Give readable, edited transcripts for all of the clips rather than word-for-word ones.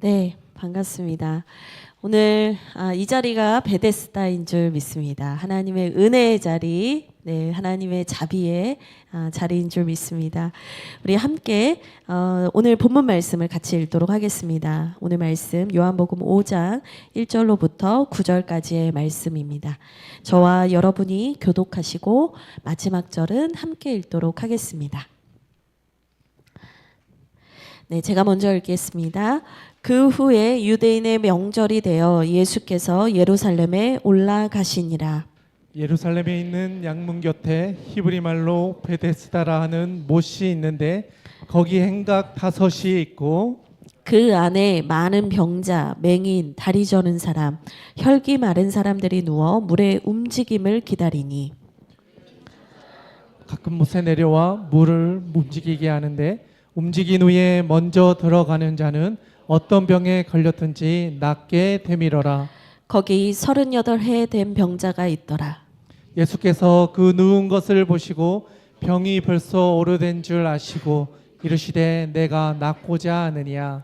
네, 반갑습니다. 오늘 이 자리가 베데스다인 줄 믿습니다. 하나님의 은혜의 자리, 네, 하나님의 자비의 자리인 줄 믿습니다. 우리 함께 오늘 본문 말씀을 같이 읽도록 하겠습니다. 오늘 말씀 요한복음 5장 1절로부터 9절까지의 말씀입니다. 저와 여러분이 교독하시고 마지막 절은 함께 읽도록 하겠습니다. 네, 제가 먼저 읽겠습니다. 그 후에 유대인의 명절이 되어 예수께서 예루살렘에 올라가시니라. 예루살렘에 있는 양문 곁에 히브리 말로 베데스다라 하는 못이 있는데 거기 행각 5이 있고 그 안에 많은 병자, 맹인, 다리 저는 사람, 혈기 마른 사람들이 누워 물의 움직임을 기다리니 가끔 못에 내려와 물을 움직이게 하는데 움직인 후에 먼저 들어가는 자는 어떤 병에 걸렸든지 낫게 되밀어라. 거기 38해 된 병자가 있더라. 예수께서 그 누운 것을 보시고 병이 벌써 오래된 줄 아시고 이르시되 내가 낫고자 하느냐.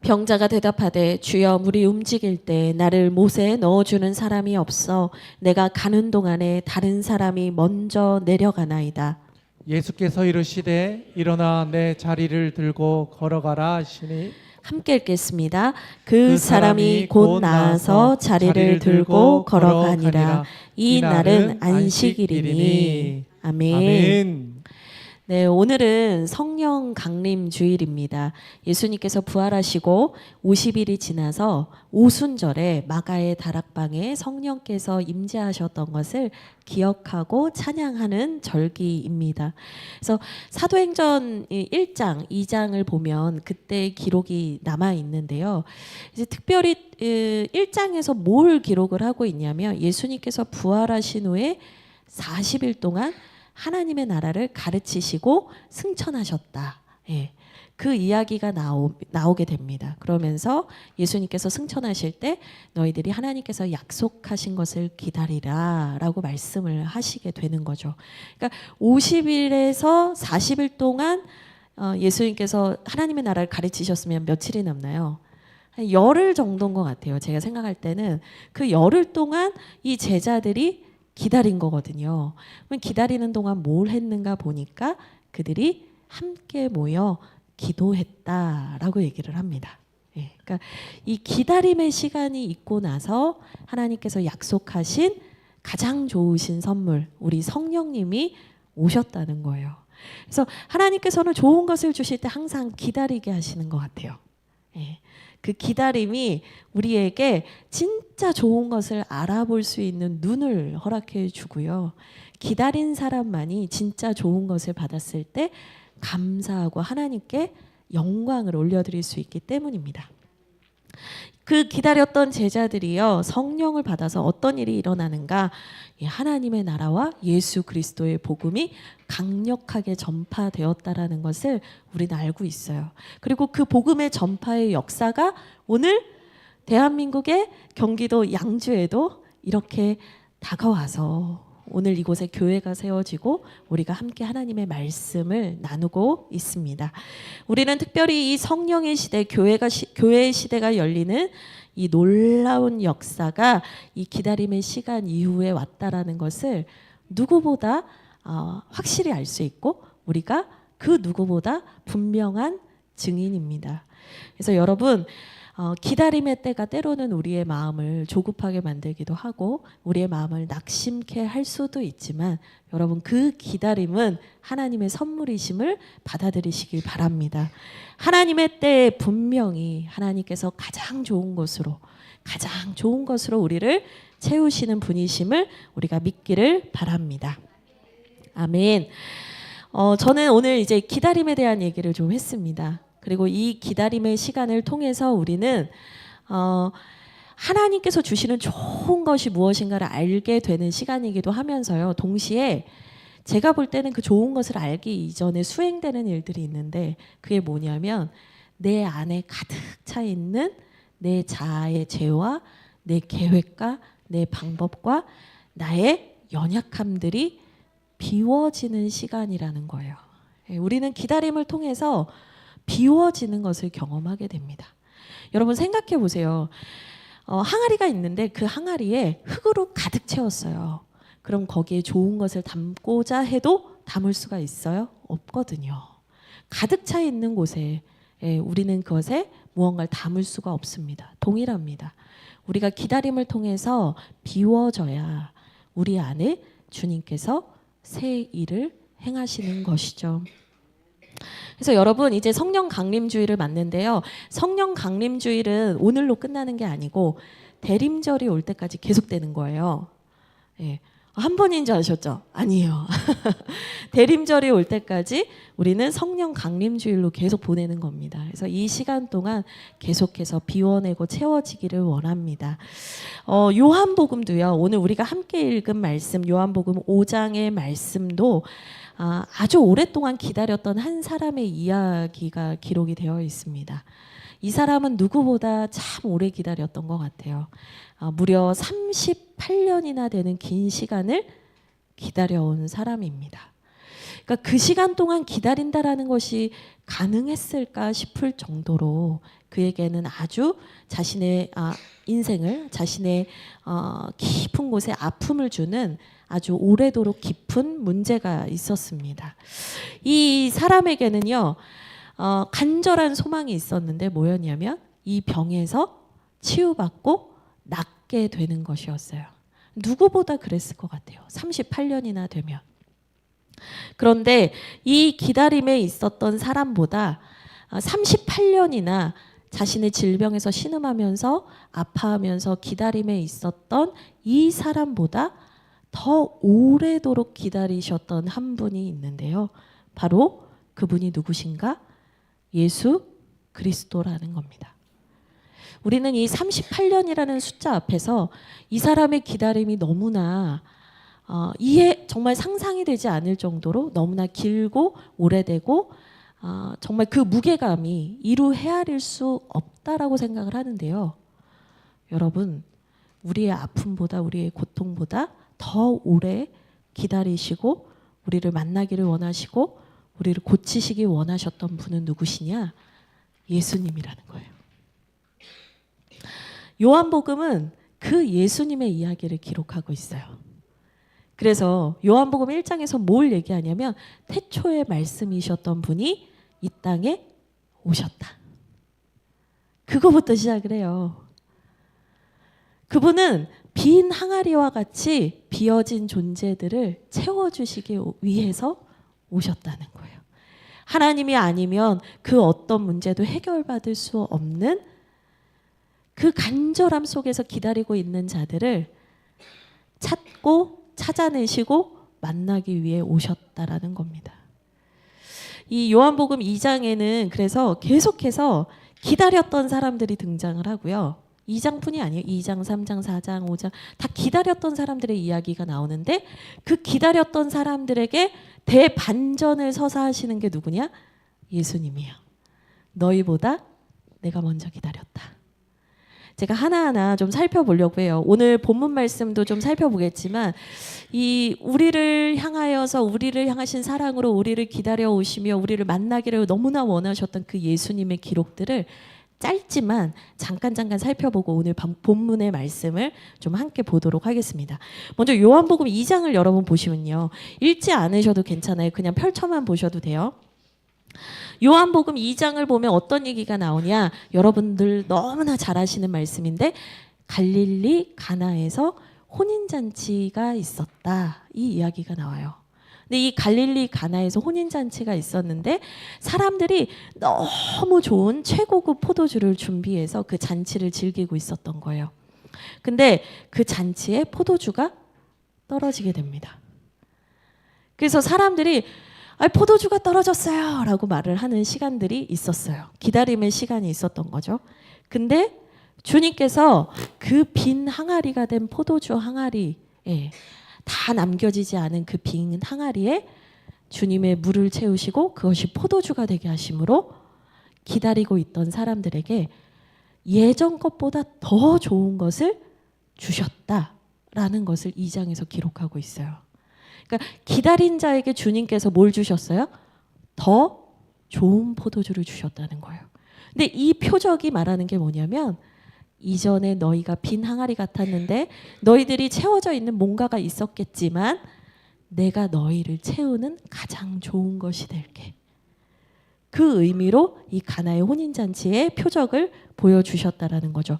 병자가 대답하되 주여 물이 움직일 때 나를 못에 넣어주는 사람이 없어 내가 가는 동안에 다른 사람이 먼저 내려가나이다. 예수께서 이르시되 일어나 내 자리를 들고 걸어가라 하시니 함께 읽겠습니다. 그 사람이 곧 나아서 자리를 들고 걸어가니라. 이 날은 안식일이니. 아멘. 아멘. 네, 오늘은 성령 강림 주일입니다. 예수님께서 부활하시고 50일이 지나서 오순절에 마가의 다락방에 성령께서 임재하셨던 것을 기억하고 찬양하는 절기입니다. 그래서 사도행전 1장, 2장을 보면 그때 기록이 남아 있는데요. 이제 특별히 1장에서 뭘 기록을 하고 있냐면 예수님께서 부활하신 후에 40일 동안 하나님의 나라를 가르치시고 승천하셨다. 예. 그 이야기가 나오게 됩니다. 그러면서 예수님께서 승천하실 때 너희들이 하나님께서 약속하신 것을 기다리라 라고 말씀을 하시게 되는 거죠. 그러니까 50일에서 40일 동안 예수님께서 하나님의 나라를 가르치셨으면 며칠이 남나요? 한 열흘 정도인 것 같아요. 제가 생각할 때는 그 열흘 동안 이 제자들이 기다린 거거든요. 그럼 기다리는 동안 뭘 했는가 보니까 그들이 함께 모여 기도했다라고 얘기를 합니다. 예, 그러니까 이 기다림의 시간이 있고 나서 하나님께서 약속하신 가장 좋으신 선물, 우리 성령님이 오셨다는 거예요. 그래서 하나님께서는 좋은 것을 주실 때 항상 기다리게 하시는 것 같아요. 예. 그 기다림이 우리에게 진짜 좋은 것을 알아볼 수 있는 눈을 허락해 주고요. 기다린 사람만이 진짜 좋은 것을 받았을 때 감사하고 하나님께 영광을 올려드릴 수 있기 때문입니다. 그 기다렸던 제자들이요, 성령을 받아서 어떤 일이 일어나는가? 하나님의 나라와 예수 그리스도의 복음이 강력하게 전파되었다라는 것을 우리는 알고 있어요. 그리고 그 복음의 전파의 역사가 오늘 대한민국의 경기도 양주에도 이렇게 다가와서 오늘 이곳에 교회가 세워지고 우리가 함께 하나님의 말씀을 나누고 있습니다. 우리는 특별히 이 성령의 시대, 교회의 시대가 열리는 이 놀라운 역사가 이 기다림의 시간 이후에 왔다라는 것을 누구보다 확실히 알 수 있고 우리가 그 누구보다 분명한 증인입니다. 그래서 여러분, 기다림의 때가 때로는 우리의 마음을 조급하게 만들기도 하고 우리의 마음을 낙심케 할 수도 있지만 여러분, 그 기다림은 하나님의 선물이심을 받아들이시길 바랍니다. 하나님의 때에 분명히 하나님께서 가장 좋은 것으로 우리를 채우시는 분이심을 우리가 믿기를 바랍니다. 아멘. 저는 오늘 이제 기다림에 대한 얘기를 좀 했습니다. 그리고 이 기다림의 시간을 통해서 우리는 하나님께서 주시는 좋은 것이 무엇인가를 알게 되는 시간이기도 하면서요. 동시에 제가 볼 때는 그 좋은 것을 알기 이전에 수행되는 일들이 있는데 그게 뭐냐면 내 안에 가득 차 있는 내 자아의 죄와 내 계획과 내 방법과 나의 연약함들이 비워지는 시간이라는 거예요. 우리는 기다림을 통해서 비워지는 것을 경험하게 됩니다. 여러분 생각해 보세요. 항아리가 있는데 그 항아리에 흙으로 가득 채웠어요. 그럼 거기에 좋은 것을 담고자 해도 담을 수가 있어요? 없거든요. 가득 차 있는 곳에 우리는 그것에 무언가를 담을 수가 없습니다. 동일합니다. 우리가 기다림을 통해서 비워져야 우리 안에 주님께서 새 일을 행하시는 것이죠. 그래서 여러분 이제 성령 강림주일을 맞는데요. 성령 강림주일은 오늘로 끝나는 게 아니고 대림절이 올 때까지 계속되는 거예요. 예. 한 번인 줄 아셨죠? 아니에요. 대림절이 올 때까지 우리는 성령 강림주일로 계속 보내는 겁니다. 그래서 이 시간 동안 계속해서 비워내고 채워지기를 원합니다. 요한복음도요. 오늘 우리가 함께 읽은 말씀 요한복음 5장의 말씀도 아주 오랫동안 기다렸던 한 사람의 이야기가 기록이 되어 있습니다. 이 사람은 누구보다 참 오래 기다렸던 것 같아요. 무려 38년이나 되는 긴 시간을 기다려온 사람입니다. 그러니까 그 시간 동안 기다린다라는 것이 가능했을까 싶을 정도로 그에게는 아주 자신의 인생을 자신의 깊은 곳에 아픔을 주는 아주 오래도록 깊은 문제가 있었습니다. 이 사람에게는요 간절한 소망이 있었는데 뭐였냐면 이 병에서 치유받고 낫게 되는 것이었어요. 누구보다 그랬을 것 같아요. 38년이나 되면. 그런데 이 기다림에 있었던 사람보다 38년이나 자신의 질병에서 신음하면서 아파하면서 기다림에 있었던 이 사람보다 더 오래도록 기다리셨던 한 분이 있는데요. 바로 그분이 누구신가? 예수 그리스도라는 겁니다. 우리는 이 38년이라는 숫자 앞에서 이 사람의 기다림이 너무나 정말 상상이 되지 않을 정도로 너무나 길고 오래되고 정말 그 무게감이 이루 헤아릴 수 없다라고 생각을 하는데요. 여러분, 우리의 아픔보다 우리의 고통보다 더 오래 기다리시고 우리를 만나기를 원하시고 우리를 고치시기 원하셨던 분은 누구시냐? 예수님이라는 거예요. 요한복음은 그 예수님의 이야기를 기록하고 있어요. 그래서 요한복음 1장에서 뭘 얘기하냐면 태초의 말씀이셨던 분이 이 땅에 오셨다. 그거부터 시작을 해요. 그분은 빈 항아리와 같이 비어진 존재들을 채워주시기 위해서 오셨다는 거예요. 하나님이 아니면 그 어떤 문제도 해결받을 수 없는 그 간절함 속에서 기다리고 있는 자들을 찾고 찾아내시고 만나기 위해 오셨다라는 겁니다. 이 요한복음 2장에는 그래서 계속해서 기다렸던 사람들이 등장을 하고요. 2장뿐이 아니에요. 2장, 3장, 4장, 5장 다 기다렸던 사람들의 이야기가 나오는데 그 기다렸던 사람들에게 대반전을 서사하시는 게 누구냐? 예수님이에요. 너희보다 내가 먼저 기다렸다. 제가 하나하나 좀 살펴보려고 해요. 오늘 본문 말씀도 좀 살펴보겠지만 이 우리를 향하여서 우리를 향하신 사랑으로 우리를 기다려 오시며 우리를 만나기를 너무나 원하셨던 그 예수님의 기록들을 짧지만 잠깐 살펴보고 오늘 본문의 말씀을 좀 함께 보도록 하겠습니다. 먼저 요한복음 2장을 여러분 보시면요. 읽지 않으셔도 괜찮아요. 그냥 펼쳐만 보셔도 돼요. 요한복음 2장을 보면 어떤 얘기가 나오냐? 여러분들 너무나 잘 아시는 말씀인데 갈릴리 가나에서 혼인잔치가 있었다. 이 이야기가 나와요. 근데 이 갈릴리 가나에서 혼인잔치가 있었는데 사람들이 너무 좋은 최고급 포도주를 준비해서 그 잔치를 즐기고 있었던 거예요. 근데 그 잔치에 포도주가 떨어지게 됩니다. 그래서 사람들이 포도주가 떨어졌어요 라고 말을 하는 시간들이 있었어요. 기다림의 시간이 있었던 거죠. 근데 주님께서 그 빈 항아리가 된 포도주 항아리에 다 남겨지지 않은 그 빈 항아리에 주님의 물을 채우시고 그것이 포도주가 되게 하심으로 기다리고 있던 사람들에게 예전 것보다 더 좋은 것을 주셨다라는 것을 2장에서 기록하고 있어요. 그러니까 기다린 자에게 주님께서 뭘 주셨어요? 더 좋은 포도주를 주셨다는 거예요. 근데 이 표적이 말하는 게 뭐냐면 이전에 너희가 빈 항아리 같았는데 너희들이 채워져 있는 뭔가가 있었겠지만 내가 너희를 채우는 가장 좋은 것이 될게. 그 의미로 이 가나의 혼인잔치의 표적을 보여주셨다라는 거죠.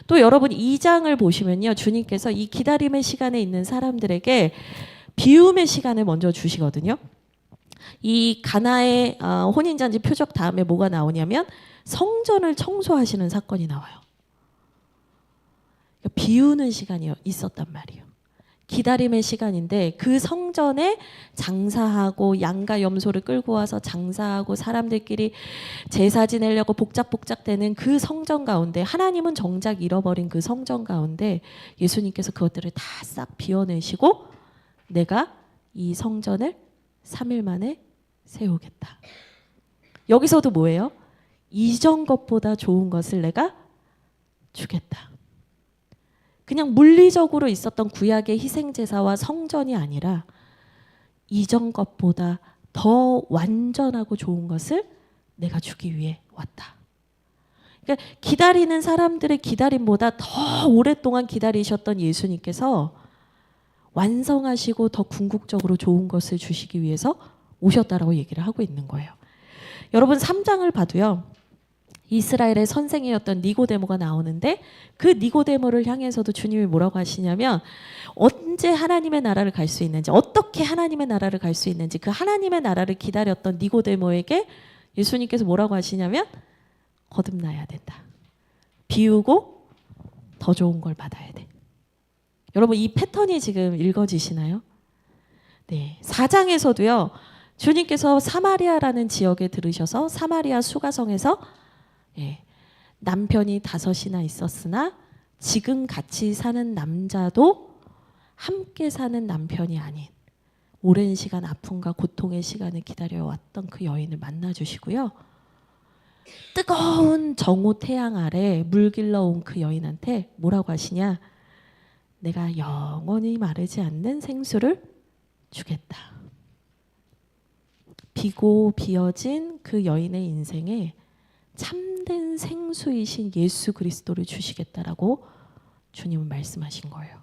또 여러분 2장을 보시면요. 주님께서 이 기다림의 시간에 있는 사람들에게 비움의 시간을 먼저 주시거든요. 이 가나의 혼인잔치 표적 다음에 뭐가 나오냐면 성전을 청소하시는 사건이 나와요. 그러니까 비우는 시간이 있었단 말이에요. 기다림의 시간인데 그 성전에 장사하고 양과 염소를 끌고 와서 장사하고 사람들끼리 제사 지내려고 복작복작되는 그 성전 가운데 하나님은 정작 잃어버린 그 성전 가운데 예수님께서 그것들을 다 싹 비워내시고 내가 이 성전을 3일 만에 세우겠다. 여기서도 뭐예요? 이전 것보다 좋은 것을 내가 주겠다. 그냥 물리적으로 있었던 구약의 희생제사와 성전이 아니라 이전 것보다 더 완전하고 좋은 것을 내가 주기 위해 왔다. 그러니까 기다리는 사람들의 기다림보다 더 오랫동안 기다리셨던 예수님께서 완성하시고 더 궁극적으로 좋은 것을 주시기 위해서 오셨다라고 얘기를 하고 있는 거예요. 여러분 3장을 봐도요. 이스라엘의 선생이었던 니고데모가 나오는데 그 니고데모를 향해서도 주님이 뭐라고 하시냐면 언제 하나님의 나라를 갈 수 있는지 어떻게 하나님의 나라를 갈 수 있는지 그 하나님의 나라를 기다렸던 니고데모에게 예수님께서 뭐라고 하시냐면 거듭나야 된다. 비우고 더 좋은 걸 받아야 돼. 여러분 이 패턴이 지금 읽어지시나요? 네, 4장에서도요. 주님께서 사마리아라는 지역에 들으셔서 사마리아 수가성에서 남편이 5이나 있었으나 지금 같이 사는 남자도 함께 사는 남편이 아닌 오랜 시간 아픔과 고통의 시간을 기다려왔던 그 여인을 만나주시고요. 뜨거운 정오 태양 아래 물 길러온 그 여인한테 뭐라고 하시냐? 내가 영원히 마르지 않는 생수를 주겠다. 비고 비어진 그 여인의 인생에 참된 생수이신 예수 그리스도를 주시겠다라고 주님은 말씀하신 거예요.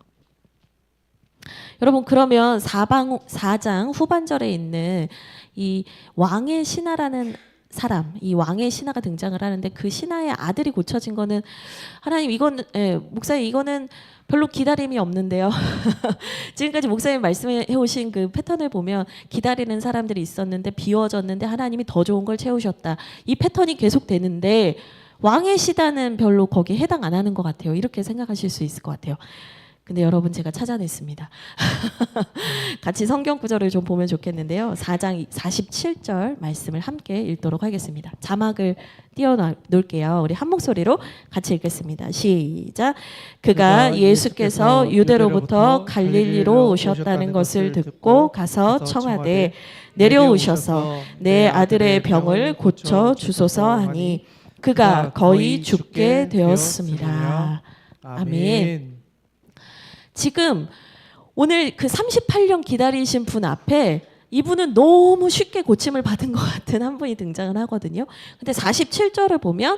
여러분 그러면 4장 후반절에 있는 이 왕의 신하라는 사람, 이 왕의 신하가 등장을 하는데 그 신하의 아들이 고쳐진 거는 하나님 이거는 목사님 이거는 별로 기다림이 없는데요. 지금까지 목사님 말씀해 오신 그 패턴을 보면 기다리는 사람들이 있었는데 비워졌는데 하나님이 더 좋은 걸 채우셨다. 이 패턴이 계속되는데 왕의 시다는 별로 거기에 해당 안 하는 것 같아요. 이렇게 생각하실 수 있을 것 같아요. 근데 여러분 제가 찾아냈습니다. 같이 성경 구절을 좀 보면 좋겠는데요. 4장 47절 말씀을 함께 읽도록 하겠습니다. 자막을 띄워놓을게요. 우리 한 목소리로 같이 읽겠습니다. 시작. 그가 예수께서 유대로부터 갈릴리로 오셨다는 것을 듣고 가서 청하되 내려오셔서 내 아들의 병을 고쳐 주소서 하니 그가 거의 죽게 되었습니다. 아멘. 지금 오늘 그 38년 기다리신 분 앞에 이분은 너무 쉽게 고침을 받은 것 같은 한 분이 등장을 하거든요. 근데 47절을 보면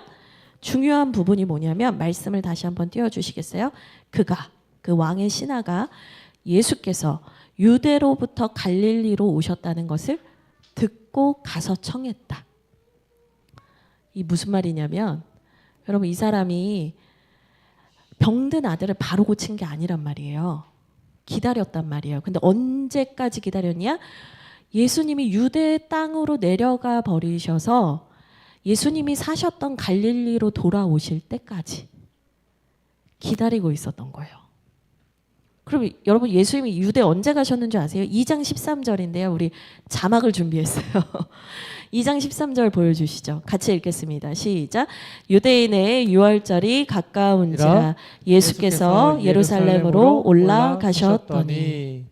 중요한 부분이 뭐냐면 말씀을 다시 한번 띄워주시겠어요? 그가 그 왕의 신하가 예수께서 유대로부터 갈릴리로 오셨다는 것을 듣고 가서 청했다. 이 무슨 말이냐면 여러분 이 사람이 병든 아들을 바로 고친 게 아니란 말이에요. 기다렸단 말이에요. 근데 언제까지 기다렸냐? 예수님이 유대 땅으로 내려가 버리셔서 예수님이 사셨던 갈릴리로 돌아오실 때까지 기다리고 있었던 거예요. 그럼 여러분 예수님이 유대 언제 가셨는 줄 아세요? 2장 13절인데요. 우리 자막을 준비했어요. 2장 13절 보여주시죠. 같이 읽겠습니다. 시작. 유대인의 유월절이 가까운지라 예수께서 예루살렘으로 올라가셨더니.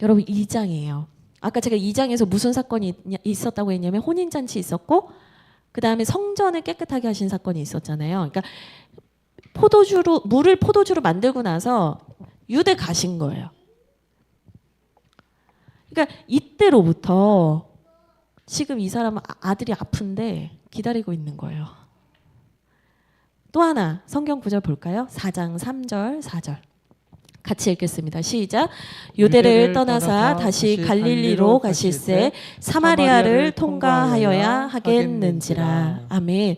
여러분 2장이에요. 아까 제가 2장에서 무슨 사건이 있었다고 했냐면 혼인잔치 있었고 그 다음에 성전을 깨끗하게 하신 사건이 있었잖아요. 그러니까 물을 포도주로 만들고 나서 유대 가신 거예요. 그러니까 이때로부터 지금 이 사람 아들이 아픈데 기다리고 있는 거예요. 또 하나 성경 구절 볼까요? 4장 3절 4절 같이 읽겠습니다. 시작. 유대를 떠나사 다시 갈릴리로 가실새 사마리아를 통과하여야 하겠는지라. 아멘.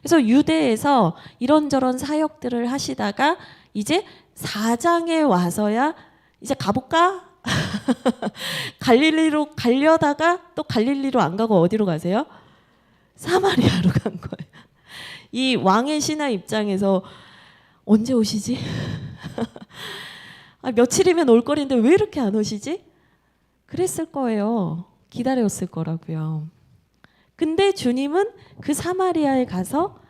그래서 유대에서 이런저런 사역들을 하시다가 이제 4장에 와서야 이제 가볼까? 갈릴리로 가려다가 또 갈릴리로 안 가고 어디로 가세요? 사마리아로 간 거예요. 이 왕의 신하 입장에서 언제 오시지? 며칠이면 올 거리인데 왜 이렇게 안 오시지? 그랬을 거예요. 기다렸을 거라고요. 근데 주님은 그 사마리아에 가서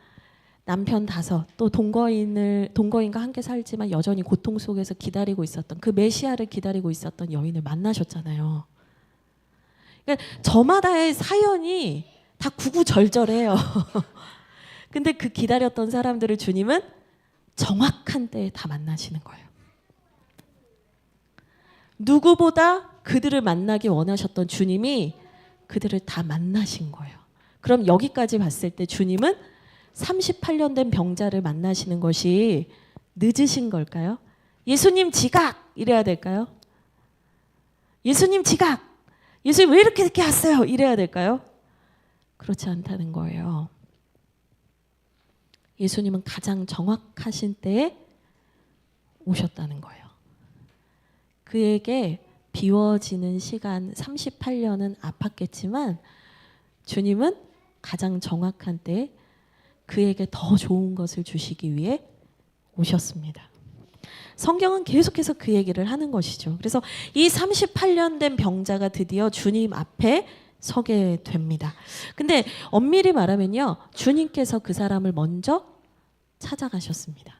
남편 5, 또 동거인과 함께 살지만 여전히 고통 속에서 기다리고 있었던 그 메시아를 기다리고 있었던 여인을 만나셨잖아요. 그러니까 저마다의 사연이 다 구구절절해요. 근데 그 기다렸던 사람들을 주님은 정확한 때에 다 만나시는 거예요. 누구보다 그들을 만나기 원하셨던 주님이 그들을 다 만나신 거예요. 그럼 여기까지 봤을 때 주님은 38년 된 병자를 만나시는 것이 늦으신 걸까요? 예수님 지각! 이래야 될까요? 예수님 지각! 예수님 왜 이렇게 늦게 왔어요? 이래야 될까요? 그렇지 않다는 거예요. 예수님은 가장 정확하신 때에 오셨다는 거예요. 그에게 비워지는 시간 38년은 아팠겠지만 주님은 가장 정확한 때에 그에게 더 좋은 것을 주시기 위해 오셨습니다. 성경은 계속해서 그 얘기를 하는 것이죠. 그래서 이 38년 된 병자가 드디어 주님 앞에 서게 됩니다. 근데 엄밀히 말하면요, 주님께서 그 사람을 먼저 찾아가셨습니다.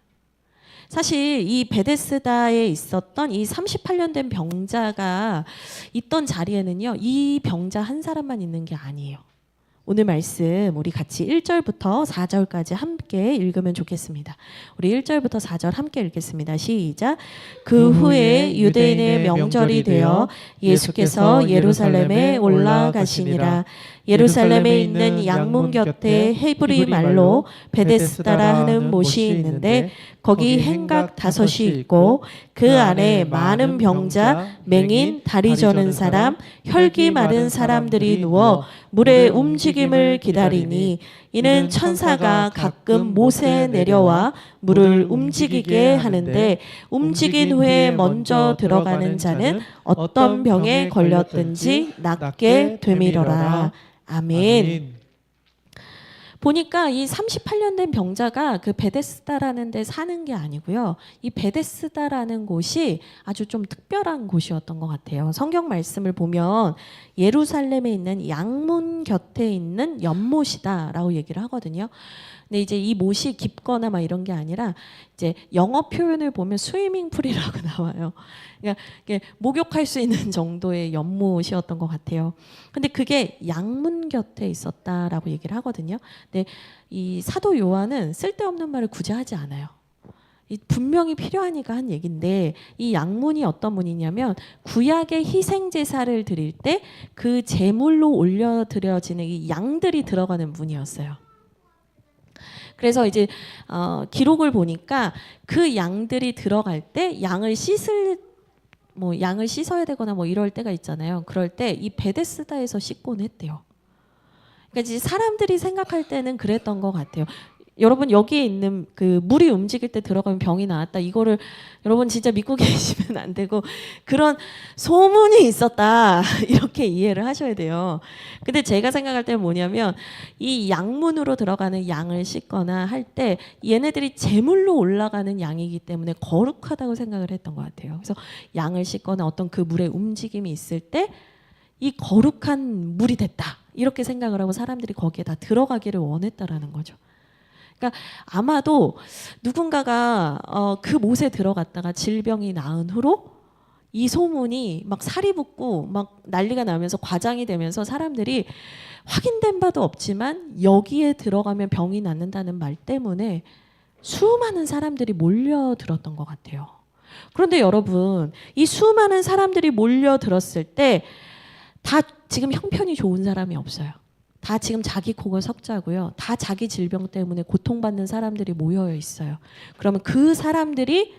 사실 이 베데스다에 있었던 이 38년 된 병자가 있던 자리에는요, 이 병자 한 사람만 있는 게 아니에요. 오늘 말씀 우리 같이 1절부터 4절까지 함께 읽으면 좋겠습니다. 우리 1절부터 4절 함께 읽겠습니다. 시작. 그 후에 유대인의 명절이 되어 예수께서 예루살렘에 올라가시니라. 예루살렘에 있는 양문 곁에 헤브리 말로 베데스다라 하는 못이 있는데 거기 행각 5이 있고 그 안에 많은 병자, 맹인, 다리 저는 사람, 혈기 마른 사람들이 누워 물의 움직임을 기다리니 이는 천사가 가끔 못에 내려와 물을 움직이게 하는데 움직인 후에 먼저 들어가는 자는 어떤 병에 걸렸든지 낫게 되밀어라. 아멘. 보니까 이 38년 된 병자가 그 베데스다라는 데 사는 게 아니고요. 이 베데스다라는 곳이 아주 좀 특별한 곳이었던 것 같아요. 성경 말씀을 보면 예루살렘에 있는 양문 곁에 있는 연못이다라고 얘기를 하거든요. 근데 이제 이 못이 깊거나 막 이런 게 아니라 이제 영어 표현을 보면 스위밍 풀이라고 나와요. 그러니까 목욕할 수 있는 정도의 연못이었던 것 같아요. 근데 그게 양문 곁에 있었다라고 얘기를 하거든요. 근데 이 사도 요한은 쓸데없는 말을 굳이 하지 않아요. 분명히 필요하니까 한 얘기인데 이 양문이 어떤 문이냐면 구약의 희생 제사를 드릴 때 그 제물로 올려 드려지는 이 양들이 들어가는 문이었어요. 그래서 이제 기록을 보니까 그 양들이 들어갈 때 양을 씻어야 되거나 뭐 이럴 때가 있잖아요. 그럴 때 이 베데스다에서 씻곤 했대요. 그러니까 이제 사람들이 생각할 때는 그랬던 것 같아요. 여러분 여기에 있는 그 물이 움직일 때 들어가면 병이 나왔다. 이거를 여러분 진짜 믿고 계시면 안 되고 그런 소문이 있었다. 이렇게 이해를 하셔야 돼요. 근데 제가 생각할 때는 뭐냐면 이 양문으로 들어가는 양을 씻거나 할 때 얘네들이 제물로 올라가는 양이기 때문에 거룩하다고 생각을 했던 것 같아요. 그래서 양을 씻거나 어떤 그 물의 움직임이 있을 때 이 거룩한 물이 됐다. 이렇게 생각을 하고 사람들이 거기에 다 들어가기를 원했다라는 거죠. 그러니까 아마도 누군가가 그 못에 들어갔다가 질병이 나은 후로 이 소문이 막 살이 붙고 막 난리가 나면서 과장이 되면서 사람들이 확인된 바도 없지만 여기에 들어가면 병이 낫는다는 말 때문에 수많은 사람들이 몰려들었던 것 같아요. 그런데 여러분 이 수많은 사람들이 몰려들었을 때 다 지금 형편이 좋은 사람이 없어요. 다 지금 자기 코가 석자고요. 다 자기 질병 때문에 고통받는 사람들이 모여 있어요. 그러면 그 사람들이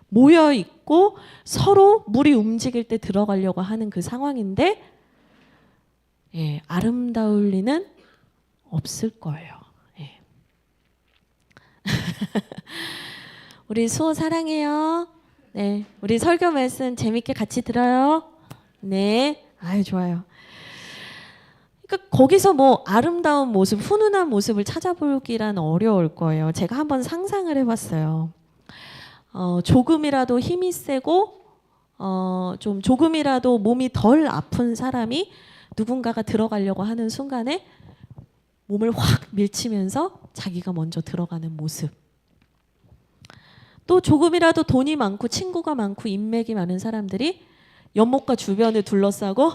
모여 있고 서로 물이 움직일 때 들어가려고 하는 그 상황인데, 예, 아름다울 리는 없을 거예요. 예. 우리 수호 사랑해요. 네, 우리 설교 말씀 재밌게 같이 들어요. 네, 아유 좋아요. 그러니까 거기서 뭐 아름다운 모습, 훈훈한 모습을 찾아보기란 어려울 거예요. 제가 한번 상상을 해봤어요. 조금이라도 힘이 세고 좀 조금이라도 몸이 덜 아픈 사람이 누군가가 들어가려고 하는 순간에 몸을 확 밀치면서 자기가 먼저 들어가는 모습. 또 조금이라도 돈이 많고 친구가 많고 인맥이 많은 사람들이 연못가 주변을 둘러싸고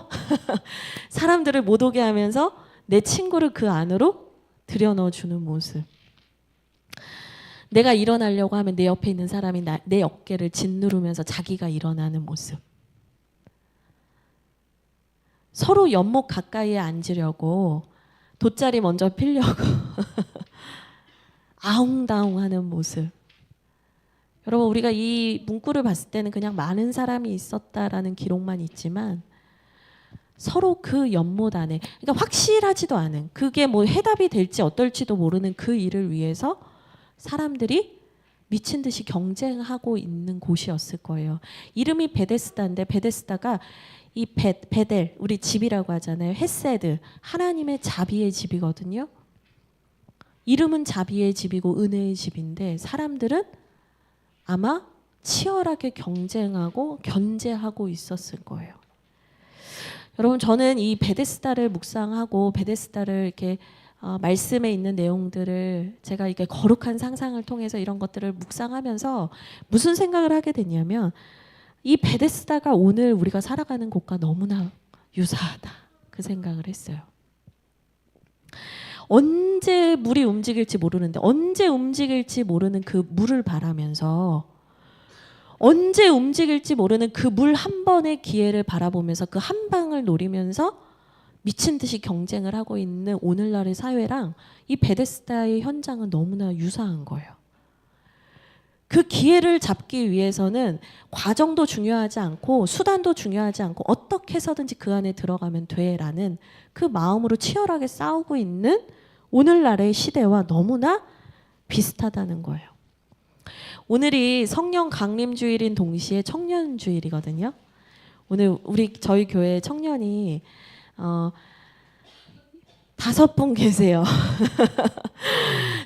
사람들을 못 오게 하면서 내 친구를 그 안으로 들여넣어주는 모습. 내가 일어나려고 하면 내 옆에 있는 사람이 내 어깨를 짓누르면서 자기가 일어나는 모습. 서로 연못 가까이에 앉으려고 돗자리 먼저 피려고 아웅다웅하는 모습. 여러분, 우리가 이 문구를 봤을 때는 그냥 많은 사람이 있었다라는 기록만 있지만 서로 그 연못 안에, 그러니까 확실하지도 않은, 그게 뭐 해답이 될지 어떨지도 모르는 그 일을 위해서 사람들이 미친 듯이 경쟁하고 있는 곳이었을 거예요. 이름이 베데스다인데, 베데스다가 이 베델, 우리 집이라고 하잖아요. 헤세드, 하나님의 자비의 집이거든요. 이름은 자비의 집이고 은혜의 집인데 사람들은 아마 치열하게 경쟁하고 견제하고 있었을 거예요. 여러분, 저는 이 베데스다를 묵상하고 베데스다를 이렇게 말씀에 있는 내용들을 제가 이게 거룩한 상상을 통해서 이런 것들을 묵상하면서 무슨 생각을 하게 됐냐면, 이 베데스다가 오늘 우리가 살아가는 곳과 너무나 유사하다, 그 생각을 했어요. 언제 물이 움직일지 모르는데, 언제 움직일지 모르는 그 물을 바라면서, 언제 움직일지 모르는 그 물 한 번의 기회를 바라보면서 그 한 방을 노리면서 미친 듯이 경쟁을 하고 있는 오늘날의 사회랑 이 베데스다의 현장은 너무나 유사한 거예요. 그 기회를 잡기 위해서는 과정도 중요하지 않고 수단도 중요하지 않고 어떻게 해서든지 그 안에 들어가면 돼라는 그 마음으로 치열하게 싸우고 있는 오늘날의 시대와 너무나 비슷하다는 거예요. 오늘이 성령 강림 주일인 동시에 청년 주일이거든요. 오늘 저희 교회 청년이 5분 계세요.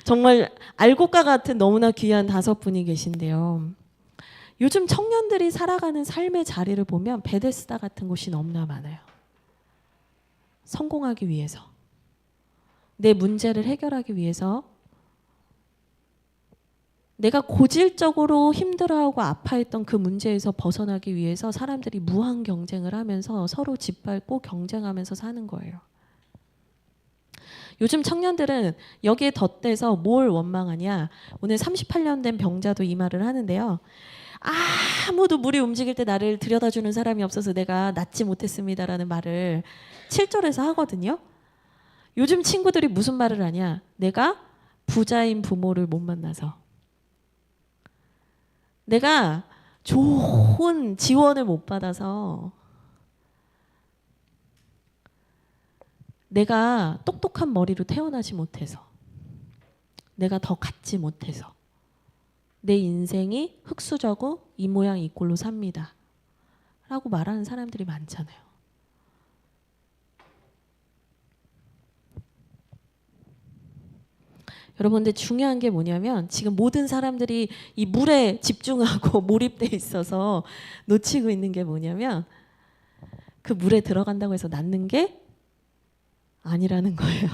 정말 알곡과 같은 너무나 귀한 5분이 계신데요. 요즘 청년들이 살아가는 삶의 자리를 보면 베데스다 같은 곳이 너무나 많아요. 성공하기 위해서, 내 문제를 해결하기 위해서, 내가 고질적으로 힘들어하고 아파했던 그 문제에서 벗어나기 위해서 사람들이 무한 경쟁을 하면서 서로 짓밟고 경쟁하면서 사는 거예요. 요즘 청년들은 여기에 덧대서 뭘 원망하냐. 오늘 38년 된 병자도 이 말을 하는데요. 아무도 물이 움직일 때 나를 들여다주는 사람이 없어서 내가 낫지 못했습니다라는 말을 7절에서 하거든요. 요즘 친구들이 무슨 말을 하냐. 내가 부자인 부모를 못 만나서, 내가 좋은 지원을 못 받아서, 내가 똑똑한 머리로 태어나지 못해서, 내가 더 갖지 못해서 내 인생이 흙수저고 이 모양 이 꼴로 삽니다 라고 말하는 사람들이 많잖아요. 여러분, 근데 중요한 게 뭐냐면 지금 모든 사람들이 이 물에 집중하고 몰입돼 있어서 놓치고 있는 게 뭐냐면, 그 물에 들어간다고 해서 낫는 게 아니라는 거예요.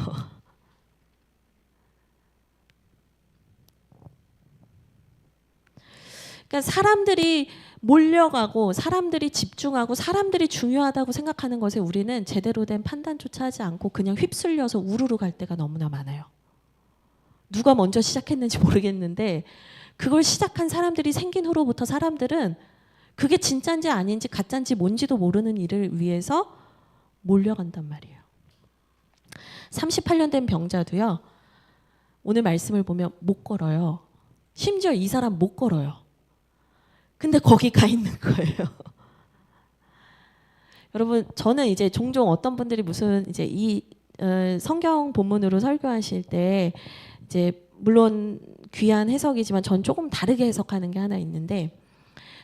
그러니까 사람들이 몰려가고 사람들이 집중하고 사람들이 중요하다고 생각하는 것에 우리는 제대로 된 판단조차 하지 않고 그냥 휩쓸려서 우르르 갈 때가 너무나 많아요. 누가 먼저 시작했는지 모르겠는데 그걸 시작한 사람들이 생긴 후로부터 사람들은 그게 진짜인지 아닌지 가짜인지 뭔지도 모르는 일을 위해서 몰려간단 말이에요. 38년 된 병자도요. 오늘 말씀을 보면 못 걸어요. 심지어 이 사람 못 걸어요. 근데 거기 가 있는 거예요. 여러분, 저는 이제 종종 어떤 분들이 무슨 이제 이 성경 본문으로 설교하실 때 이제 물론 귀한 해석이지만 전 조금 다르게 해석하는 게 하나 있는데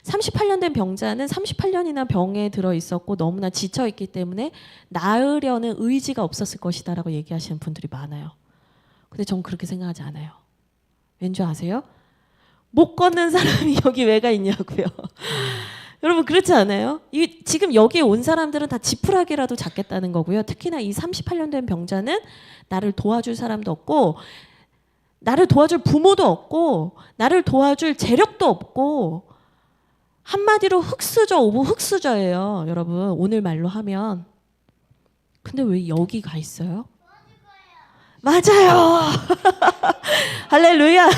38년 된 병자는 38년이나 병에 들어 있었고 너무나 지쳐 있기 때문에 나으려는 의지가 없었을 것이다라고 얘기하시는 분들이 많아요. 근데 전 그렇게 생각하지 않아요. 왠지 아세요? 못 걷는 사람이 여기 왜 가 있냐고요. 여러분 그렇지 않아요? 지금 여기에 온 사람들은 다 지푸라기라도 잡겠다는 거고요. 특히나 이 38년 된 병자는 나를 도와줄 사람도 없고 나를 도와줄 부모도 없고 나를 도와줄 재력도 없고 한마디로 흙수저 오브 흙수저예요. 여러분 오늘 말로 하면. 근데 왜 여기 가 있어요? 맞아요. 할렐루야.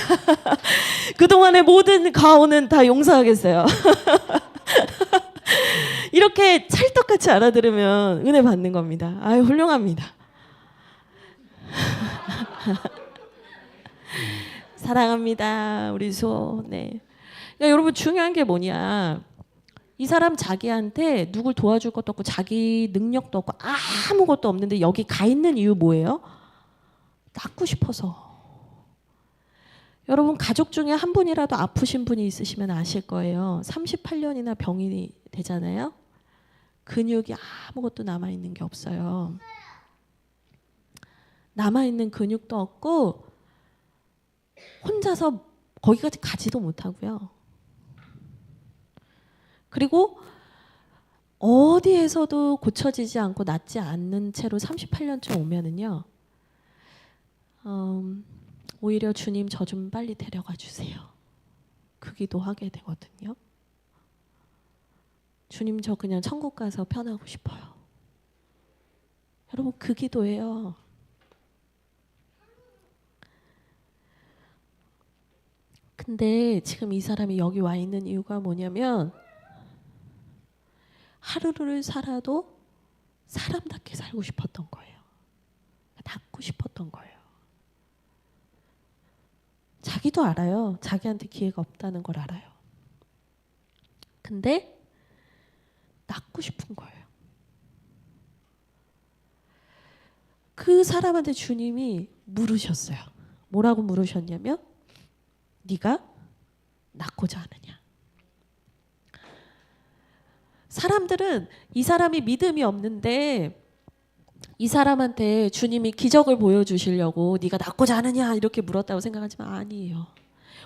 그동안의 모든 가오는 다 용서하겠어요. 이렇게 찰떡같이 알아들으면 은혜 받는 겁니다. 아유 훌륭합니다. 사랑합니다. 우리 수호. 네. 그러니까 여러분 중요한 게 뭐냐. 이 사람 자기한테 누굴 도와줄 것도 없고 자기 능력도 없고 아무것도 없는데 여기 가 있는 이유 뭐예요? 낫고 싶어서. 여러분 가족 중에 한 분이라도 아프신 분이 있으시면 아실 거예요. 38년이나 병이 되잖아요. 근육이 아무것도 남아있는 게 없어요. 남아있는 근육도 없고 혼자서 거기까지 가지도 못하고요. 그리고 어디에서도 고쳐지지 않고 낫지 않는 채로 38년쯤 오면은요. 오히려 주님 저 좀 빨리 데려가 주세요. 그 기도하게 되거든요. 주님 저 그냥 천국 가서 편하고 싶어요. 여러분 그 기도예요. 근데 지금 이 사람이 여기 와 있는 이유가 뭐냐면 하루를 살아도 사람답게 살고 싶었던 거예요. 낫고 싶었던 거예요. 자기도 알아요. 자기한테 기회가 없다는 걸 알아요. 근데 낫고 싶은 거예요. 그 사람한테 주님이 물으셨어요. 뭐라고 물으셨냐면 네가 낫고자 하느냐. 사람들은 이 사람이 믿음이 없는데 이 사람한테 주님이 기적을 보여주시려고 네가 낫고자 하느냐 이렇게 물었다고 생각하지만 아니에요.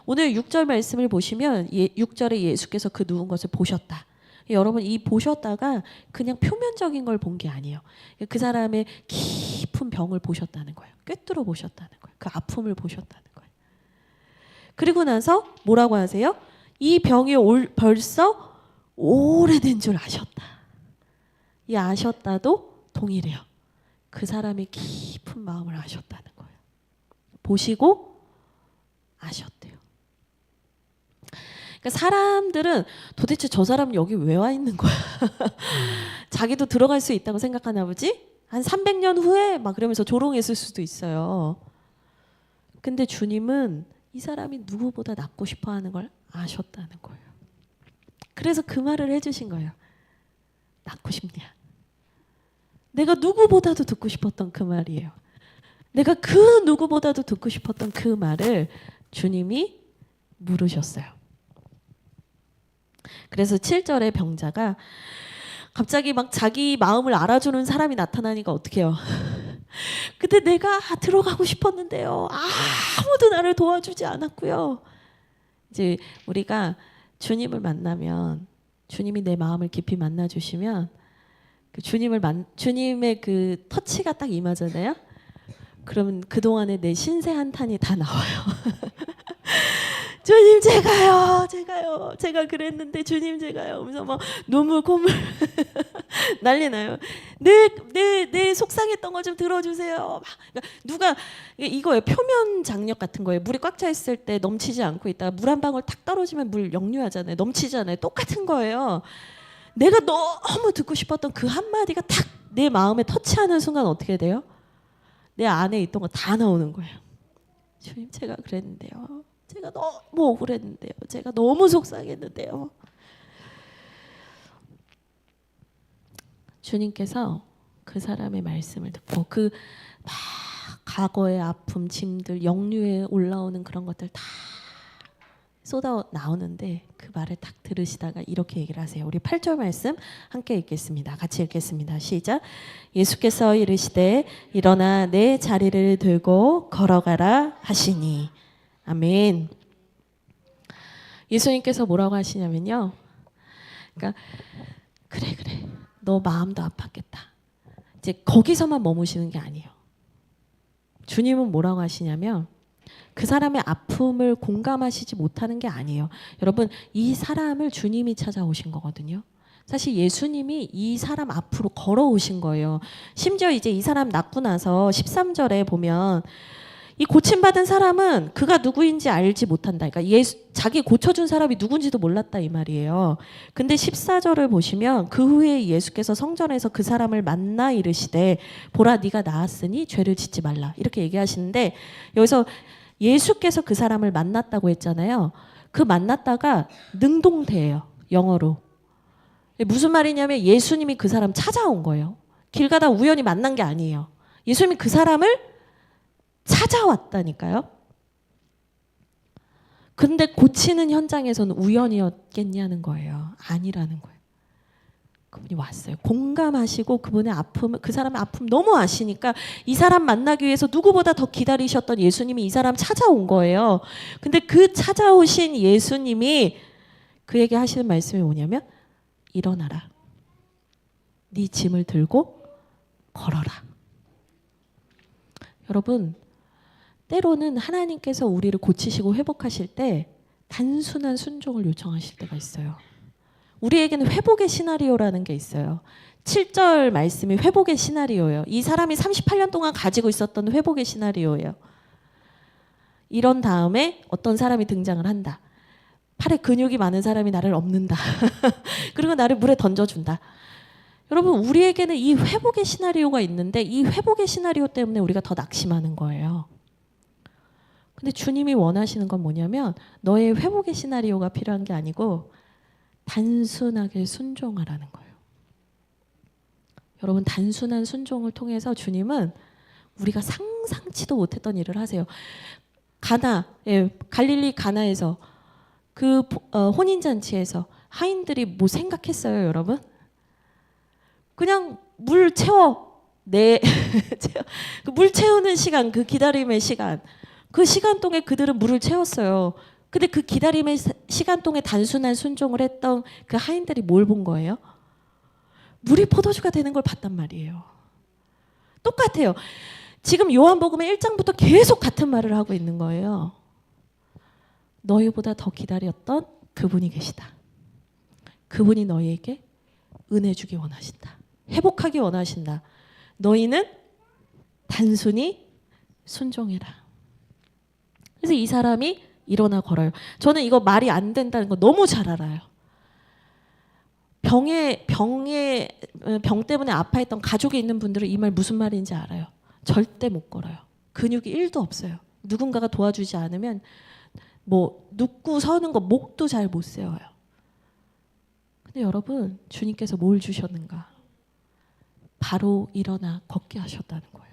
오늘 6절 말씀을 보시면 6절에 예수께서 그 누운 것을 보셨다. 여러분 이 보셨다가 그냥 표면적인 걸 본 게 아니에요. 그 사람의 깊은 병을 보셨다는 거예요. 꿰뚫어 보셨다는 거예요. 그 아픔을 보셨다는 거예요. 그리고 나서 뭐라고 하세요? 이 병이 벌써 오래된 줄 아셨다. 이 아셨다도 동일해요. 그 사람의 깊은 마음을 아셨다는 거예요. 보시고 아셨대요. 그러니까 사람들은 도대체 저 사람 여기 왜 와 있는 거야? 자기도 들어갈 수 있다고 생각하나 보지? 한 300년 후에 막 그러면서 조롱했을 수도 있어요. 근데 주님은 이 사람이 누구보다 낫고 싶어 하는 걸 아셨다는 거예요. 그래서 그 말을 해주신 거예요. 낫고 싶냐? 내가 누구보다도 듣고 싶었던 그 말이에요. 내가 그 누구보다도 듣고 싶었던 그 말을 주님이 물으셨어요. 그래서 7절의 병자가 갑자기 막 자기 마음을 알아주는 사람이 나타나니까 어떻게 해요? 근데 내가 들어가고 싶었는데요. 아무도 나를 도와주지 않았고요. 이제 우리가 주님을 만나면 주님이 내 마음을 깊이 만나주시면 그 주님의 그 터치가 딱 임하잖아요. 그러면 그동안에 내 신세 한탄이 다 나와요. 주님 제가요. 제가 그랬는데 주님 제가요. 그래서 막 눈물 콧물 난리 나요. 내 속상했던 거 좀 들어주세요. 그러니까 누가 이거예요. 표면 장력 같은 거예요. 물이 꽉 차 있을 때 넘치지 않고 있다가 물 한 방울 탁 떨어지면 물 역류하잖아요. 넘치잖아요. 똑같은 거예요. 내가 너무 듣고 싶었던 그 한마디가 탁 내 마음에 터치하는 순간 어떻게 돼요? 내 안에 있던 거 다 나오는 거예요. 주님, 제가 그랬는데요. 제가 너무 억울했는데요. 제가 너무 속상했는데요. 주님께서 그 사람의 말씀을 듣고 그 막 과거의 아픔, 짐들, 역류에 올라오는 그런 것들 다 쏟아 나오는데 그 말을 딱 들으시다가 이렇게 얘기를 하세요. 우리 8절 말씀 함께 읽겠습니다. 같이 읽겠습니다. 시작. 예수께서 이르시되 일어나 내 자리를 들고 걸어가라 하시니. 아멘. 예수님께서 뭐라고 하시냐면요. 그러니까 그래 너 마음도 아팠겠다. 이제 거기서만 머무시는 게 아니에요. 주님은 뭐라고 하시냐면 그 사람의 아픔을 공감하시지 못하는 게 아니에요. 여러분, 이 사람을 주님이 찾아오신 거거든요. 사실 예수님이 이 사람 앞으로 걸어오신 거예요. 심지어 이제 이 사람 낫고 나서 13절에 보면 이 고침받은 사람은 그가 누구인지 알지 못한다. 그러니까 자기 고쳐준 사람이 누군지도 몰랐다 이 말이에요. 근데 14절을 보시면 그 후에 예수께서 성전에서 그 사람을 만나 이르시되 보라 네가 나았으니 죄를 짓지 말라. 이렇게 얘기하시는데 여기서 예수께서 그 사람을 만났다고 했잖아요. 그 만났다가 능동태예요. 영어로. 무슨 말이냐면 예수님이 그 사람 찾아온 거예요. 길 가다 우연히 만난 게 아니에요. 예수님이 그 사람을 찾아왔다니까요. 근데 고치는 현장에서는 우연이었겠냐는 거예요. 아니라는 거예요. 그분이 왔어요. 공감하시고 그분의 아픔, 그 사람의 아픔 너무 아시니까 이 사람 만나기 위해서 누구보다 더 기다리셨던 예수님이 이 사람 찾아온 거예요. 근데 그 찾아오신 예수님이 그에게 하시는 말씀이 뭐냐면 일어나라. 네 짐을 들고 걸어라. 여러분, 때로는 하나님께서 우리를 고치시고 회복하실 때 단순한 순종을 요청하실 때가 있어요. 우리에게는 회복의 시나리오라는 게 있어요. 7절 말씀이 회복의 시나리오예요. 이 사람이 38년 동안 가지고 있었던 회복의 시나리오예요. 이런 다음에 어떤 사람이 등장을 한다. 팔에 근육이 많은 사람이 나를 엎는다. 그리고 나를 물에 던져준다. 여러분, 우리에게는 이 회복의 시나리오가 있는데 이 회복의 시나리오 때문에 우리가 더 낙심하는 거예요. 근데 주님이 원하시는 건 뭐냐면 너의 회복의 시나리오가 필요한 게 아니고 단순하게 순종하라는 거예요. 여러분, 단순한 순종을 통해서 주님은 우리가 상상치도 못했던 일을 하세요. 갈릴리 가나에서 그 혼인잔치에서 하인들이 뭐 생각했어요, 여러분? 그냥 물 채워. 물 채우는 시간, 그 기다림의 시간. 그 시간 동안 그들은 물을 채웠어요. 근데 그 기다림의 시간 동안 단순한 순종을 했던 그 하인들이 뭘 본 거예요? 물이 포도주가 되는 걸 봤단 말이에요. 똑같아요. 지금 요한복음의 1장부터 계속 같은 말을 하고 있는 거예요. 너희보다 더 기다렸던 그분이 계시다. 그분이 너희에게 은혜 주기 원하신다. 회복하기 원하신다. 너희는 단순히 순종해라. 그래서 이 사람이 일어나 걸어요. 저는 이거 말이 안 된다는 거 너무 잘 알아요. 병 때문에 아파했던 가족이 있는 분들은 이 말 무슨 말인지 알아요. 절대 못 걸어요. 근육이 1도 없어요. 누군가가 도와주지 않으면 뭐 눕고 서는 거 목도 잘 못 세워요. 근데 여러분, 주님께서 뭘 주셨는가? 바로 일어나 걷게 하셨다는 거예요.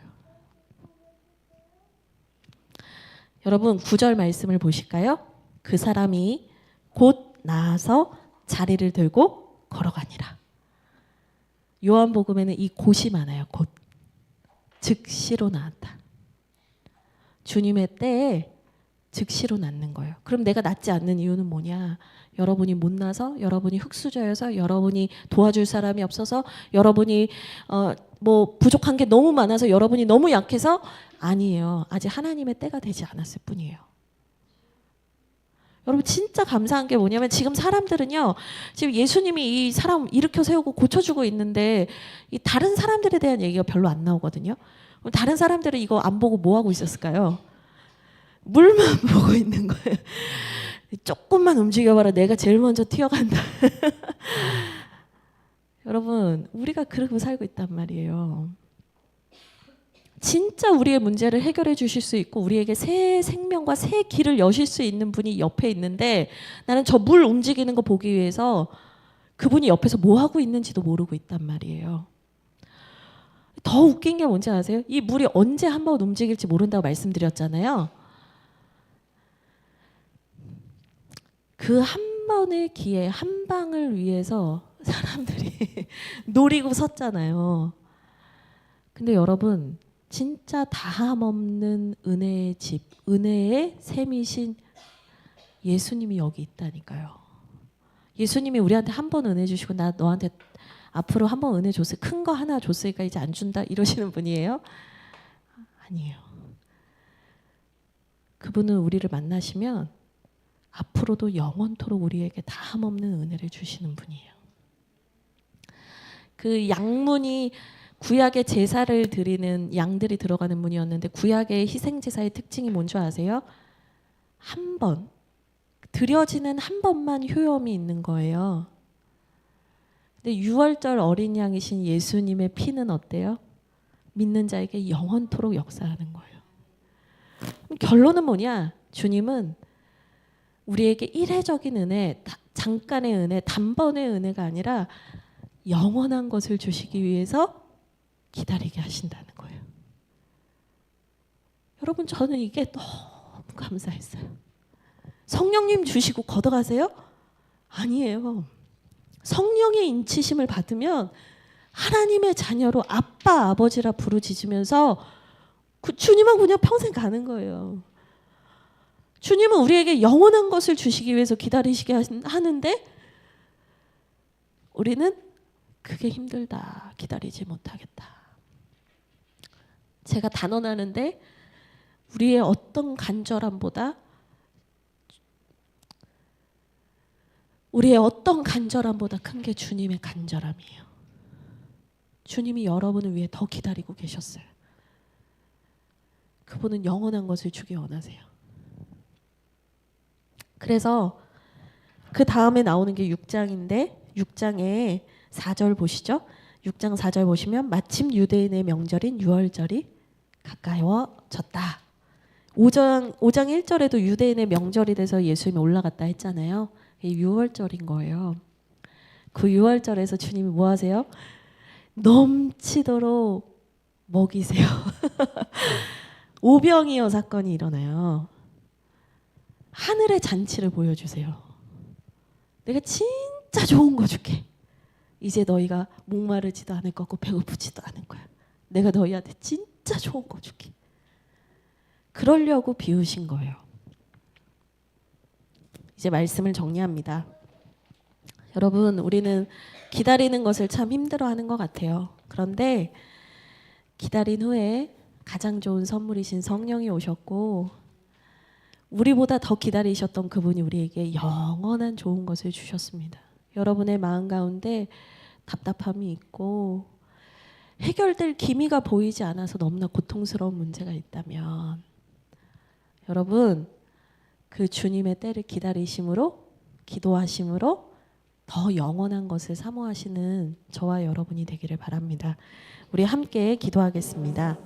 여러분, 9절 말씀을 보실까요? 그 사람이 곧 나아서 자리를 들고 걸어가니라. 요한복음에는 이 곧이 많아요. 곧. 즉시로 나았다. 주님의 때에 즉시로 낫는 거예요. 그럼 내가 낫지 않는 이유는 뭐냐? 여러분이 못나서, 여러분이 흙수저여서, 여러분이 도와줄 사람이 없어서, 여러분이 뭐 부족한 게 너무 많아서, 여러분이 너무 약해서 아니에요. 아직 하나님의 때가 되지 않았을 뿐이에요. 여러분, 진짜 감사한 게 뭐냐면 지금 사람들은요, 지금 예수님이 이 사람 일으켜 세우고 고쳐주고 있는데 이 다른 사람들에 대한 얘기가 별로 안 나오거든요. 다른 사람들은 이거 안 보고 뭐 하고 있었을까요? 물만 보고 있는 거예요. 조금만 움직여봐라. 내가 제일 먼저 튀어간다. 여러분, 우리가 그러고 살고 있단 말이에요. 진짜 우리의 문제를 해결해 주실 수 있고 우리에게 새 생명과 새 길을 여실 수 있는 분이 옆에 있는데 나는 저 물 움직이는 거 보기 위해서 그분이 옆에서 뭐 하고 있는지도 모르고 있단 말이에요. 더 웃긴 게 뭔지 아세요? 이 물이 언제 한번 움직일지 모른다고 말씀드렸잖아요. 그 한 번의 기회, 한 방을 위해서 사람들이 노리고 섰잖아요. 근데 여러분, 진짜 다함 없는 은혜의 집, 은혜의 샘이신 예수님이 여기 있다니까요. 예수님이 우리한테 한 번 은혜 주시고 나 너한테 앞으로 한 번 은혜 줬을 큰 거 하나 줬으니까 이제 안 준다 이러시는 분이에요? 아니에요. 그분은 우리를 만나시면 앞으로도 영원토록 우리에게 다함 없는 은혜를 주시는 분이에요. 그 양문이 구약의 제사를 드리는 양들이 들어가는 문이었는데 구약의 희생제사의 특징이 뭔지 아세요? 한 번, 드려지는 한 번만 효염이 있는 거예요. 근데 유월절 어린 양이신 예수님의 피는 어때요? 믿는 자에게 영원토록 역사하는 거예요. 결론은 뭐냐? 주님은 우리에게 일회적인 은혜, 잠깐의 은혜, 단번의 은혜가 아니라 영원한 것을 주시기 위해서 기다리게 하신다는 거예요. 여러분, 저는 이게 너무 감사했어요. 성령님 주시고 걷어가세요? 아니에요. 성령의 인치심을 받으면 하나님의 자녀로 아빠, 아버지라 부르짖으면서 그 주님은 그냥 평생 가는 거예요. 주님은 우리에게 영원한 것을 주시기 위해서 기다리시게 하는데 우리는 그게 힘들다, 기다리지 못하겠다. 제가 단언하는데 우리의 어떤 간절함보다 큰 게 주님의 간절함이에요. 주님이 여러분을 위해 더 기다리고 계셨어요. 그분은 영원한 것을 주기 원하세요. 그래서 그 다음에 나오는 게 6장인데 6장에 4절 보시죠. 6장 4절 보시면 마침 유대인의 명절인 유월절이 가까워졌다. 5장 1절에도 유대인의 명절이 돼서 예수님이 올라갔다 했잖아요. 이게 유월절인 거예요. 그 유월절에서 주님이 뭐 하세요? 넘치도록 먹이세요. 오병이어 사건이 일어나요. 하늘의 잔치를 보여주세요. 내가 진짜 좋은 거 줄게. 이제 너희가 목마르지도 않을 거고 배고프지도 않을 거야. 내가 너희한테 진짜 좋은 거 줄게. 그러려고 비우신 거예요. 이제 말씀을 정리합니다. 여러분, 우리는 기다리는 것을 참 힘들어하는 것 같아요. 그런데 기다린 후에 가장 좋은 선물이신 성령이 오셨고 우리보다 더 기다리셨던 그분이 우리에게 영원한 좋은 것을 주셨습니다. 여러분의 마음 가운데 답답함이 있고 해결될 기미가 보이지 않아서 너무나 고통스러운 문제가 있다면 여러분, 그 주님의 때를 기다리심으로 기도하심으로 더 영원한 것을 사모하시는 저와 여러분이 되기를 바랍니다. 우리 함께 기도하겠습니다.